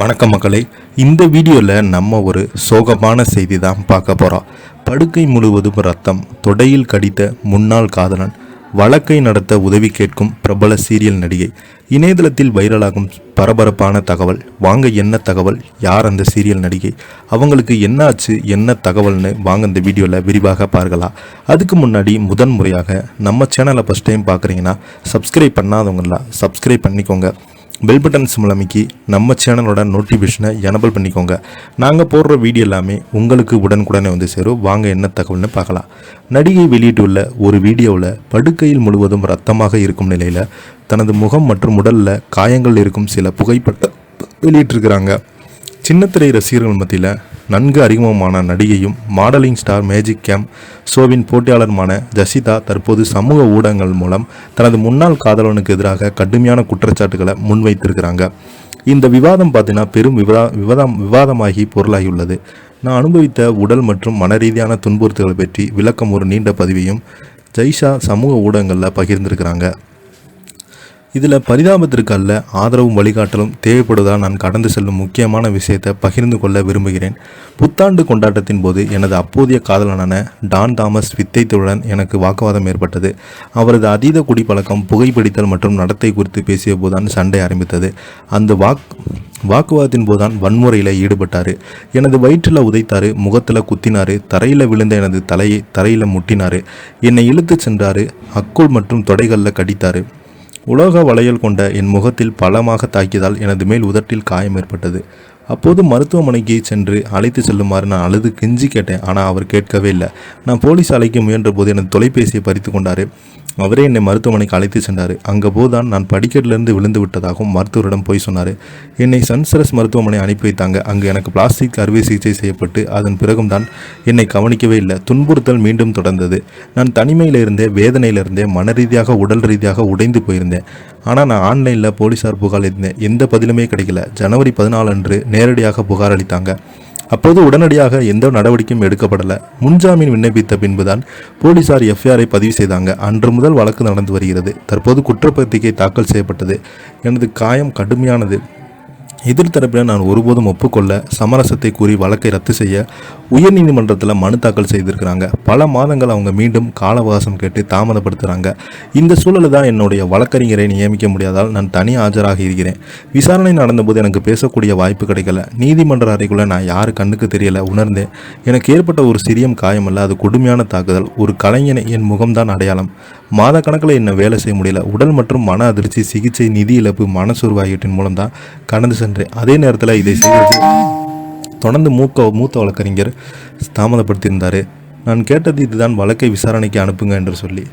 வணக்கம் மக்களே, இந்த வீடியோவில் நம்ம ஒரு சோகமான செய்தி தான் பார்க்க போகிறோம். படுக்கை முழுவதும் ரத்தம், தொடையில் கடித்த முன்னாள் காதலன், வழக்கை நடத்த உதவி கேட்கும் பிரபல சீரியல் நடிகை. இணையதளத்தில் வைரலாகும் பரபரப்பான தகவல். வாங்க, என்ன தகவல், யார் அந்த சீரியல் நடிகை, அவங்களுக்கு என்ன ஆச்சு, என்ன தகவல்னு வாங்க இந்த வீடியோவில் விரிவாக பார்க்கலாம். அதுக்கு முன்னாடி முதன்முறையாக நம்ம சேனலை ஃபஸ்ட் டைம் பார்க்குறீங்கன்னா சப்ஸ்கிரைப் பண்ணாதவங்களாம் சப்ஸ்கிரைப் பண்ணிக்கோங்க. பெல் பட்டன் சிம்பிள் அமைக்கி நம்ம சேனலோட நோட்டிஃபிகேஷனை எனபிள் பண்ணிக்கோங்க. நாங்கள் போடுற வீடியோ எல்லாமே உங்களுக்கு உடனுக்குடனே வந்து சேரும். வாங்க என்ன தகவல்னு பார்க்கலாம். நடிகை வெளியிட்டுள்ள ஒரு வீடியோவில் படுக்கையில் முழுவதும் ரத்தமாக இருக்கும் நிலையில் தனது முகம் மற்றும் உடலில் காயங்கள் இருக்கும் சில புகைப்படம் வெளியிட்டிருக்கிறாங்க. சின்னத்திரை ரசிகர்கள் மத்தியில் நன்கு அறிமுகமான நடிகையும் மாடலிங் ஸ்டார் மேஜிக் கேம் ஷோவின் போட்டியாளருமான ஜசிதா தற்போது சமூக ஊடகங்கள் மூலம் தனது முன்னாள் காதலனுக்கு எதிராக கடுமையான குற்றச்சாட்டுகளை முன்வைத்திருக்கிறாங்க. இந்த விவாதம் பார்த்தீங்கன்னா பெரும் விவாதமாகி பொருளாகியுள்ளது. நான் அனுபவித்த உடல் மற்றும் மன ரீதியான துன்புறுத்தல்களை பற்றி விளக்கம் ஒரு நீண்ட பதிவையும் ஜெய்ஷா சமூக ஊடகங்களில் பகிர்ந்திருக்கிறாங்க. இதில் பரிதாபத்திற்கு அல்ல, ஆதரவும் வழிகாட்டலும் தேவைப்படுவதால் நான் கடந்து செல்லும் முக்கியமான விஷயத்தை பகிர்ந்து கொள்ள விரும்புகிறேன். புத்தாண்டு கொண்டாட்டத்தின் போது எனது அப்போதைய காதலனான டான் தாமஸ் வித்தைத்துடன் எனக்கு வாக்குவாதம் ஏற்பட்டது. அவரது அதீத குடிப்பழக்கம், புகைப்பிடித்தல் மற்றும் நடத்தை குறித்து பேசிய போதுதான் சண்டை ஆரம்பித்தது. அந்த வாக்குவாதத்தின் போதுதான் வன்முறையில் ஈடுபட்டார். எனது வயிற்றில் உதைத்தார், முகத்தில் குத்தினார், தரையில் விழுந்த எனது தலையை தரையில் முட்டினார், என்னை இழுத்து சென்றார், அக்குள் மற்றும் தொடைகளில் கடித்தார். உலோக வளையல் கொண்ட என் முகத்தில் பலமாக தாக்கியதால் எனது மேல் உதட்டில் காயம் ஏற்பட்டது. அப்போது மருத்துவமனைக்கு சென்று அழைத்து செல்லுமாறு நான் அழுது கெஞ்சி கேட்டேன். ஆனால் அவர் கேட்கவே இல்லை. நான் போலீஸ் அழைக்க முயன்ற போது எனது தொலைபேசியை பறித்து கொண்டார். அவரே என்னை மருத்துவமனைக்கு அழைத்து சென்றார். அங்கே போதுதான் நான் படிக்கட்டிலிருந்து விழுந்து விட்டதாகவும் மருத்துவரிடம் போய் சொன்னார். என்னை சன்சரஸ் மருத்துவமனை அனுப்பி வைத்தாங்க. அங்கு எனக்கு பிளாஸ்டிக் அறுவை சிகிச்சை செய்யப்பட்டு அதன் பிறகும் தான் என்னை கவனிக்கவே இல்லை. துன்புறுத்தல் மீண்டும் தொடர்ந்தது. நான் தனிமையிலிருந்தே, வேதனையிலிருந்தே, மன ரீதியாக உடல் ரீதியாக உடைந்து போயிருந்தேன். ஆனால் நான் ஆன்லைனில் போலீஸார் புகார் இருந்தேன். எந்த பதிலுமே கிடைக்கல. ஜனவரி 14 அன்று நேரடியாக புகார் அளித்தாங்க. அப்போது உடனடியாக எந்த நடவடிக்கையும் எடுக்கப்படலை. முன்ஜாமீன் விண்ணப்பித்த பின்புதான் போலீசார் எஃப்ஐஆரை பதிவு செய்தாங்க. அன்று முதல் வழக்கு நடந்து வருகிறது. தற்போது குற்றப்பத்திரிகை தாக்கல் செய்யப்பட்டது. எனது காயம் கடுமையானது. எதிர்த்தரப்பினர் நான் ஒருபோதும் ஒப்புக்கொள்ள சமரசத்தை கூறி வழக்கை ரத்து செய்ய உயர்நீதிமன்றத்தில் மனு தாக்கல் செய்திருக்கிறாங்க. பல மாதங்கள் அவங்க மீண்டும் கால அவகாசம் கேட்டு தாமதப்படுத்துகிறாங்க. இந்த சூழலில் தான் என்னுடைய வழக்கறிஞரை நியமிக்க முடியாதால் நான் தனி ஆஜராக இருக்கிறேன். விசாரணை நடந்தபோது எனக்கு பேசக்கூடிய வாய்ப்பு கிடைக்கல. நீதிமன்ற அறைக்குள்ளே நான் யார் கண்ணுக்கு தெரியல உணர்ந்தேன். எனக்கு ஏற்பட்ட ஒரு சிறிய காயம் அல்ல, அது கொடுமையான தாக்குதல். ஒரு கலைஞனை என் முகம்தான் அடையாளம். மாத கணக்கில் என்ன வேலை செய்ய முடியல. உடல் மற்றும் மன அதிர்ச்சி, சிகிச்சை, நிதி இழப்பு, மனசோர்வு ஆகியவற்றின் மூலம் தான் கடந்து சென்றேன். அதே நேரத்தில் இதை செய்வது தொடர்ந்து மூத்த வழக்கறிஞர் தாமதப்படுத்தியிருந்தார். நான் கேட்டது இதுதான், வழக்கை விசாரணைக்கு அனுப்புங்க என்று சொல்லி.